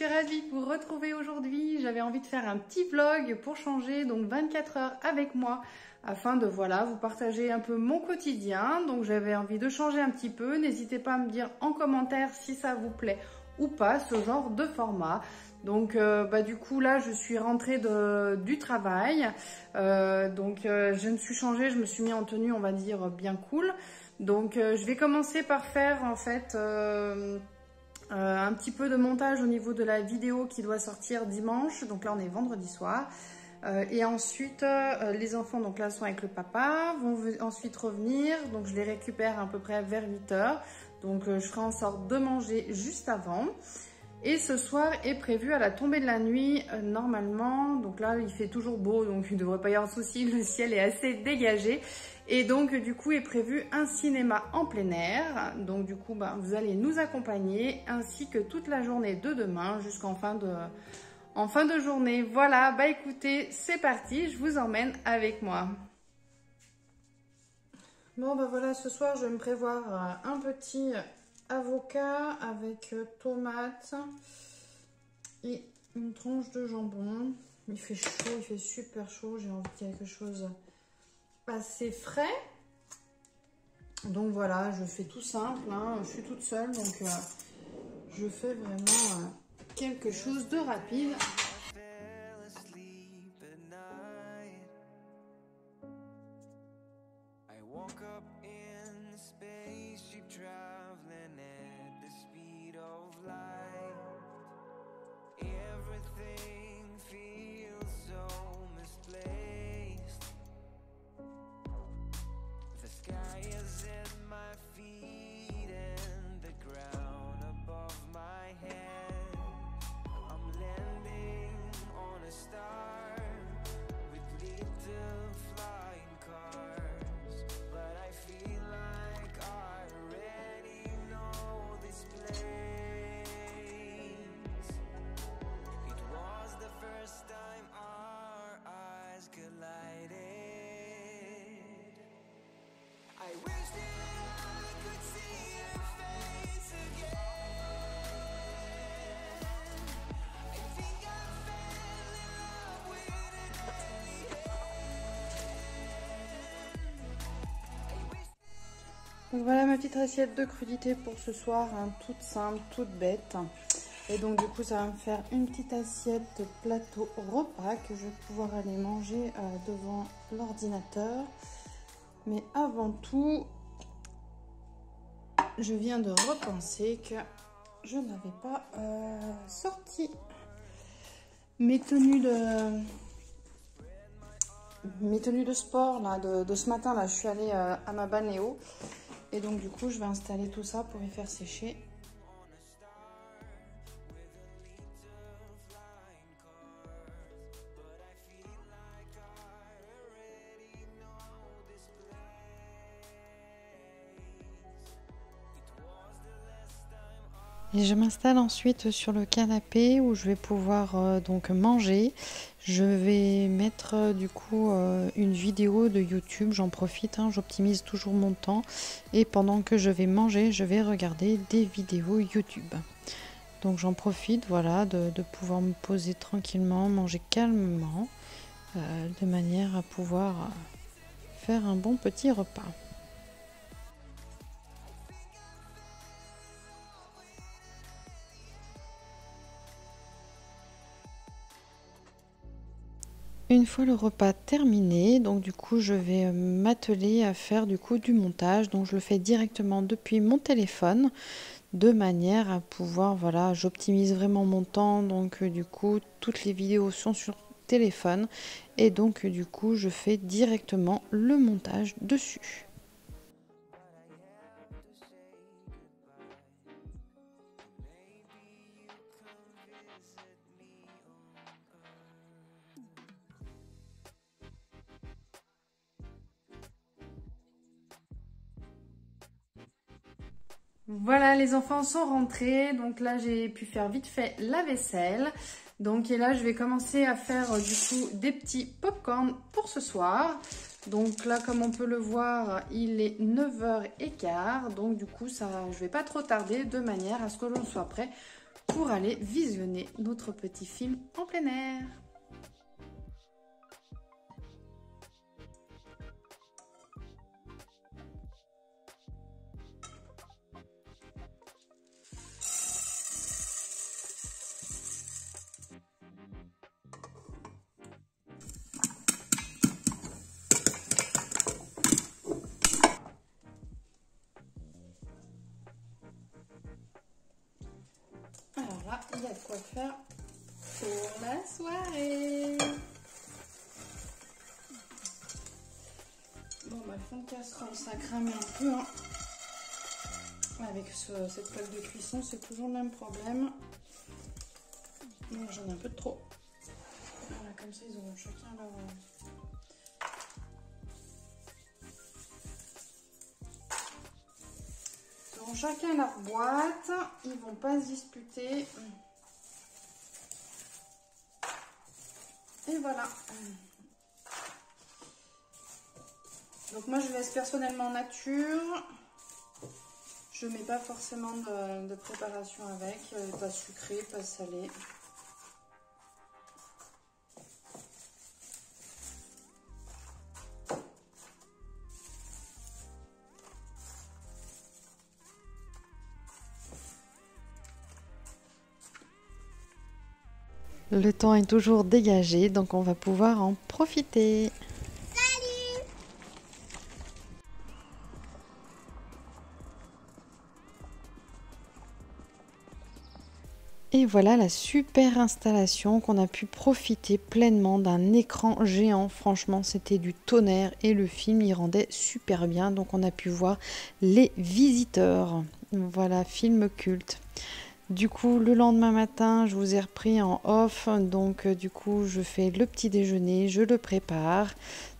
suis ravie de vous retrouver aujourd'hui. J'avais envie de faire un petit vlog pour changer, donc 24 heures avec moi, afin de voilà, vous partager un peu mon quotidien. Donc j'avais envie de changer un petit peu. N'hésitez pas à me dire en commentaire si ça vous plaît ou pas, ce genre de format. Donc du coup là je suis rentrée du travail, je me suis changée, je me suis mis en tenue on va dire bien cool. Donc je vais commencer par faire en fait un petit peu de montage au niveau de la vidéo qui doit sortir dimanche. Donc là on est vendredi soir. Et ensuite les enfants donc là sont avec le papa, vont ensuite revenir. Donc je les récupère à peu près vers 8 h. Donc je ferai en sorte de manger juste avant. Et ce soir est prévu à la tombée de la nuit normalement. Donc là il fait toujours beau, donc il ne devrait pas y avoir de souci, le ciel est assez dégagé. Et donc du coup est prévu un cinéma en plein air. Donc du coup vous allez nous accompagner ainsi que toute la journée de demain jusqu'en fin de journée. Voilà, écoutez, c'est parti, je vous emmène avec moi. Bon voilà, ce soir je vais me prévoir un petit avocat avec tomates et une tranche de jambon. Il fait chaud, il fait super chaud, j'ai envie de quelque chose assez frais. Donc voilà, je fais tout simple, hein. Je suis toute seule, donc je fais vraiment quelque chose de rapide. Donc voilà ma petite assiette de crudités pour ce soir, hein, toute simple, toute bête. Et donc du coup ça va me faire une petite assiette de plateau repas que je vais pouvoir aller manger devant l'ordinateur. Mais avant tout, je viens de repenser que je n'avais pas sorti mes tenues de sport là, de ce matin. Là je suis allée à ma balnéo. Et donc du coup, je vais installer tout ça pour y faire sécher. Et je m'installe ensuite sur le canapé où je vais pouvoir donc manger. Je vais mettre du coup une vidéo de YouTube, j'en profite, hein, j'optimise toujours mon temps. Et pendant que je vais manger, je vais regarder des vidéos YouTube. Donc j'en profite, voilà, de pouvoir me poser tranquillement, manger calmement, de manière à pouvoir faire un bon petit repas. Une fois le repas terminé, donc du coup je vais m'atteler à faire du coup du montage. Donc je le fais directement depuis mon téléphone de manière à pouvoir, voilà, j'optimise vraiment mon temps. Donc du coup toutes les vidéos sont sur téléphone et donc du coup je fais directement le montage dessus. Voilà, les enfants sont rentrés, donc là j'ai pu faire vite fait la vaisselle. Donc et là je vais commencer à faire du coup des petits pop-corn pour ce soir. Donc là comme on peut le voir, il est 9 h 15, donc du coup ça, je vais pas trop tarder de manière à ce que l'on soit prêt pour aller visionner notre petit film en plein air. Alors là, il y a de quoi faire pour la soirée. Bon, bah, le fond de casserole, ça crame un peu. Hein. Avec cette plaque de cuisson, c'est toujours le même problème. J'en ai un peu de trop. Voilà, comme ça, ils auront chacun leur... chacun leur boîte, ils vont pas se disputer. Et voilà. Donc moi je laisse personnellement nature. Je mets pas forcément de préparation avec, pas sucré, pas salé. Le temps est toujours dégagé, donc on va pouvoir en profiter. Salut! Et voilà la super installation qu'on a pu profiter pleinement d'un écran géant. Franchement, c'était du tonnerre et le film y rendait super bien. Donc on a pu voir Les Visiteurs. Voilà, film culte. Du coup, le lendemain matin, je vous ai repris en off. Donc, du coup, je fais le petit déjeuner, je le prépare.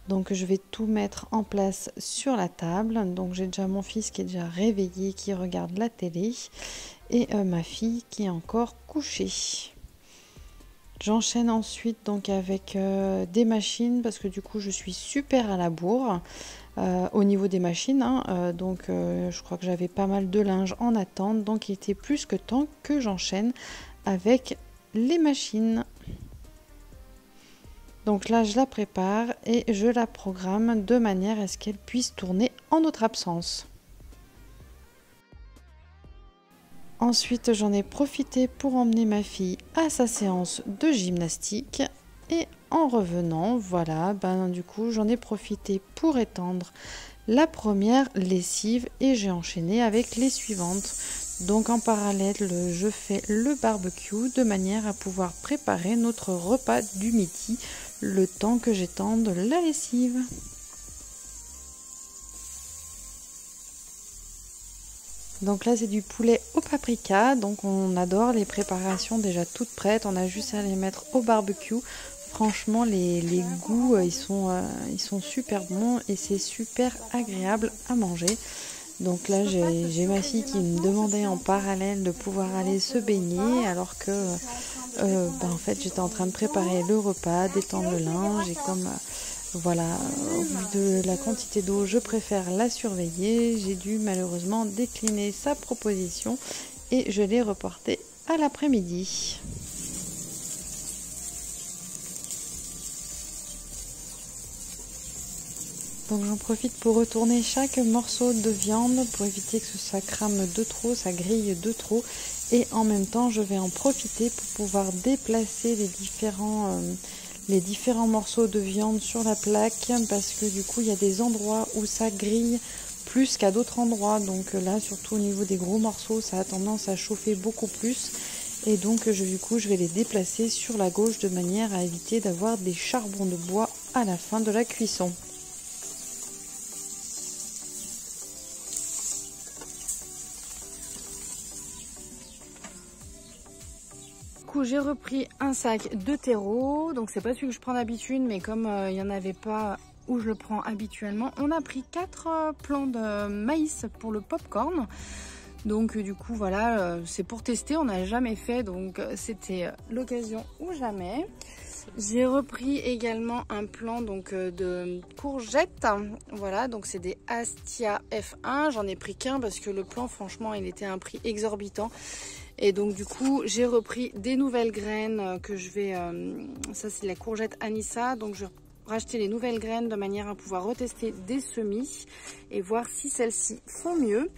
Donc, je vais tout mettre en place sur la table. Donc, j'ai déjà mon fils qui est déjà réveillé, qui regarde la télé. Et ma fille qui est encore couchée. J'enchaîne ensuite donc avec des machines parce que du coup, je suis super à la bourre. Au niveau des machines, hein, donc je crois que j'avais pas mal de linge en attente, donc il était plus que temps que j'enchaîne avec les machines. Donc là je la prépare et je la programme de manière à ce qu'elle puisse tourner en notre absence. Ensuite j'en ai profité pour emmener ma fille à sa séance de gymnastique et en revenant, voilà, du coup j'en ai profité pour étendre la première lessive et j'ai enchaîné avec les suivantes. Donc en parallèle, je fais le barbecue de manière à pouvoir préparer notre repas du midi le temps que j'étende la lessive. Donc là c'est du poulet au paprika, donc on adore les préparations déjà toutes prêtes, on a juste à les mettre au barbecue. Franchement les goûts ils sont super bons et c'est super agréable à manger. Donc là j'ai ma fille qui me demandait en parallèle de pouvoir aller se baigner alors que en fait j'étais en train de préparer le repas, d'étendre le linge et comme voilà, au vu de la quantité d'eau, je préfère la surveiller. J'ai dû malheureusement décliner sa proposition et je l'ai reportée à l'après-midi. Donc j'en profite pour retourner chaque morceau de viande pour éviter que ça crame de trop, ça grille de trop. Et en même temps, je vais en profiter pour pouvoir déplacer les différents morceaux de viande sur la plaque parce que du coup il y a des endroits où ça grille plus qu'à d'autres endroits, donc là surtout au niveau des gros morceaux ça a tendance à chauffer beaucoup plus et donc du coup je vais les déplacer sur la gauche de manière à éviter d'avoir des charbons de bois à la fin de la cuisson. J'ai repris un sac de terreau, donc c'est pas celui que je prends d'habitude, mais comme il n'y en avait pas où je le prends habituellement, on a pris 4 plants de maïs pour le popcorn. Donc du coup voilà, c'est pour tester, on n'a jamais fait, donc c'était l'occasion ou jamais. J'ai repris également un plant donc de courgettes, voilà, donc c'est des Astia F1, j'en ai pris qu'un parce que le plant franchement il était à un prix exorbitant. Et donc du coup j'ai repris des nouvelles graines que je vais, ça c'est la courgette Anissa, donc je vais racheter les nouvelles graines de manière à pouvoir retester des semis et voir si celles-ci font mieux.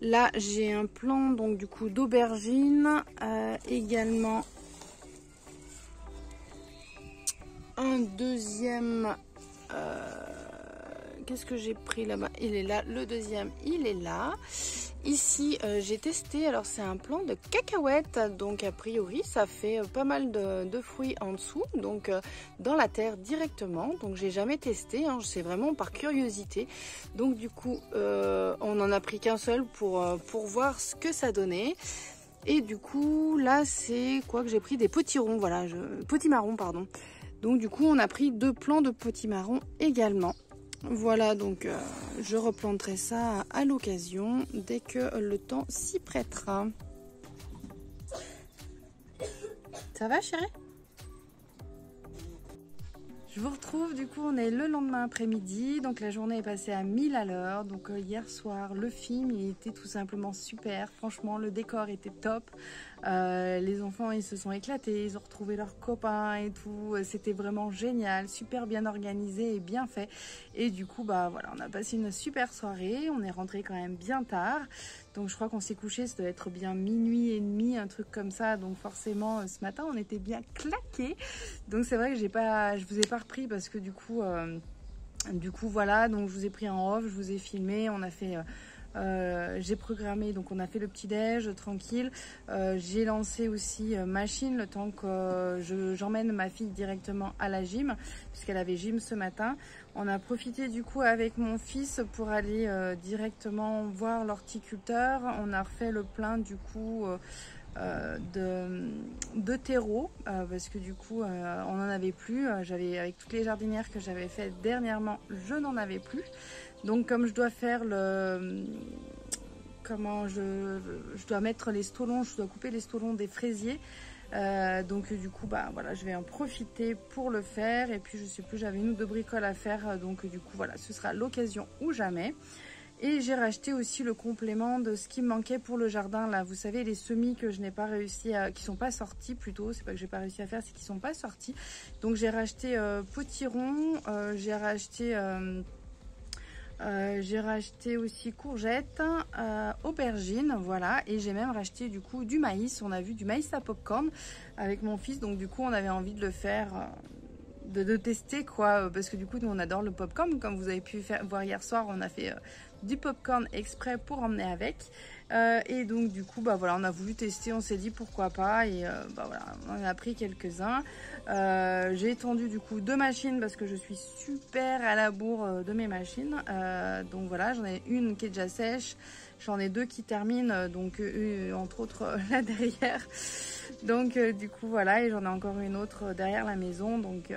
Là j'ai un plant donc du coup d'aubergine, également un deuxième, qu'est-ce que j'ai pris là-bas? Il est là, le deuxième il est là. Ici j'ai testé, alors c'est un plant de cacahuètes, donc a priori ça fait pas mal de fruits en dessous, donc dans la terre directement, donc j'ai jamais testé, hein, c'est vraiment par curiosité. Donc du coup on en a pris qu'un seul pour voir ce que ça donnait. Et du coup là c'est quoi que j'ai pris? Des potirons, voilà, potimarrons pardon. Donc du coup on a pris 2 plants de potimarrons également. Voilà, donc je replanterai ça à l'occasion dès que le temps s'y prêtera. Ça va chérie? Je vous retrouve, du coup on est le lendemain après-midi, donc la journée est passée à 1000 à l'heure. Donc hier soir le film il était tout simplement super, franchement le décor était top. Les enfants ils se sont éclatés, ils ont retrouvé leurs copains et tout, c'était vraiment génial, super bien organisé et bien fait. Et du coup bah voilà, on a passé une super soirée, on est rentré quand même bien tard. Donc je crois qu'on s'est couché, ça doit être bien minuit et demi, un truc comme ça. Donc forcément ce matin on était bien claqués. Donc c'est vrai que je vous ai pas repris parce que du coup voilà, donc je vous ai pris en off, je vous ai filmé, on a fait j'ai programmé, donc on a fait le petit déj tranquille. J'ai lancé aussi machine le temps que j'emmène ma fille directement à la gym puisqu'elle avait gym ce matin. On a profité du coup avec mon fils pour aller directement voir l'horticulteur. On a refait le plein du coup de terreau parce que du coup on n'en avait plus. J'avais, avec toutes les jardinières que j'avais faites dernièrement, je n'en avais plus. Donc comme je dois faire le je dois mettre les stolons, je dois couper les stolons des fraisiers. Donc du coup bah voilà, je vais en profiter pour le faire. Et puis je sais plus, j'avais une ou deux bricoles à faire, donc du coup voilà, ce sera l'occasion ou jamais. Et j'ai racheté aussi le complément de ce qui me manquait pour le jardin là, vous savez, les semis que je n'ai pas réussi à, qui sont pas sortis plutôt, c'est pas que j'ai pas réussi à faire, c'est qu'ils sont pas sortis. Donc j'ai racheté potiron, j'ai racheté aussi courgettes, aubergines, voilà, et j'ai même racheté du coup du maïs. On a vu du maïs à popcorn avec mon fils, donc du coup on avait envie de le faire, de tester quoi, parce que du coup nous on adore le popcorn, comme vous avez pu voir hier soir, on a fait du popcorn exprès pour emmener avec. Et donc du coup bah voilà, on a voulu tester, on s'est dit pourquoi pas, et bah voilà, on en a pris quelques-uns. J'ai étendu du coup 2 machines parce que je suis super à la bourre de mes machines. Donc voilà, j'en ai une qui est déjà sèche, j'en ai 2 qui terminent, donc entre autres là derrière. Donc du coup voilà, et j'en ai encore une autre derrière la maison. Donc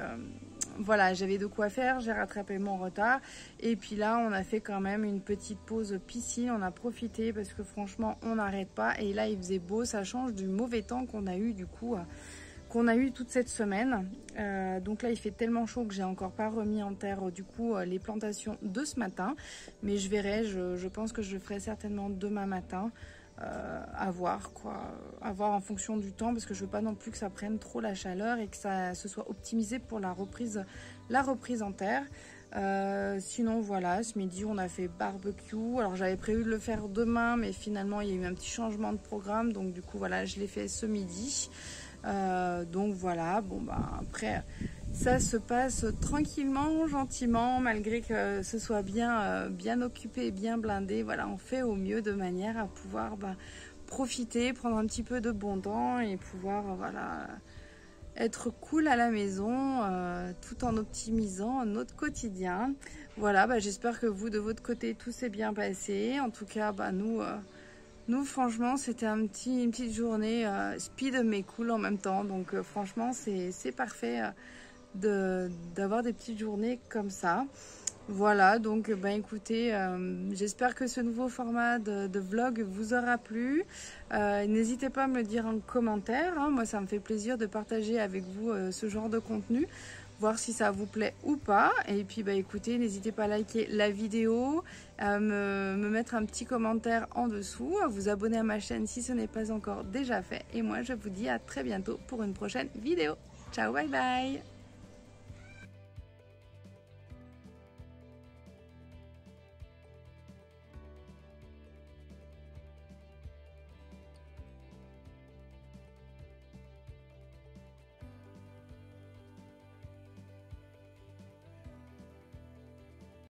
voilà, j'avais de quoi faire, j'ai rattrapé mon retard. Et puis là, on a fait quand même une petite pause piscine, on a profité parce que franchement, on n'arrête pas. Et là, il faisait beau, ça change du mauvais temps qu'on a eu du coup, qu'on a eu toute cette semaine. Donc là, il fait tellement chaud que j'ai encore pas remis en terre du coup les plantations de ce matin. Mais je verrai, je pense que je le ferai certainement demain matin. À voir quoi, à voir en fonction du temps, parce que je veux pas non plus que ça prenne trop la chaleur et que ça se soit optimisé pour la reprise en terre. Sinon voilà, ce midi on a fait barbecue. Alors j'avais prévu de le faire demain, mais finalement il y a eu un petit changement de programme, donc du coup voilà, je l'ai fait ce midi. Donc voilà, bon bah après ça se passe tranquillement, gentiment, malgré que ce soit bien occupé, bien blindé. Voilà, on fait au mieux de manière à pouvoir profiter, prendre un petit peu de bon temps et pouvoir voilà, être cool à la maison, tout en optimisant notre quotidien. Voilà, j'espère que vous, de votre côté, tout s'est bien passé. En tout cas, nous franchement, c'était une petite journée speed mais cool en même temps. Donc franchement, c'est parfait d'avoir des petites journées comme ça. Voilà, donc écoutez, j'espère que ce nouveau format de vlog vous aura plu. N'hésitez pas à me le dire en commentaire, hein. Moi ça me fait plaisir de partager avec vous ce genre de contenu. voir si ça vous plaît ou pas. Et puis bah écoutez, n'hésitez pas à liker la vidéo, à me mettre un petit commentaire en dessous, à vous abonner à ma chaîne si ce n'est pas encore déjà fait. Et moi je vous dis à très bientôt pour une prochaine vidéo. Ciao, bye bye!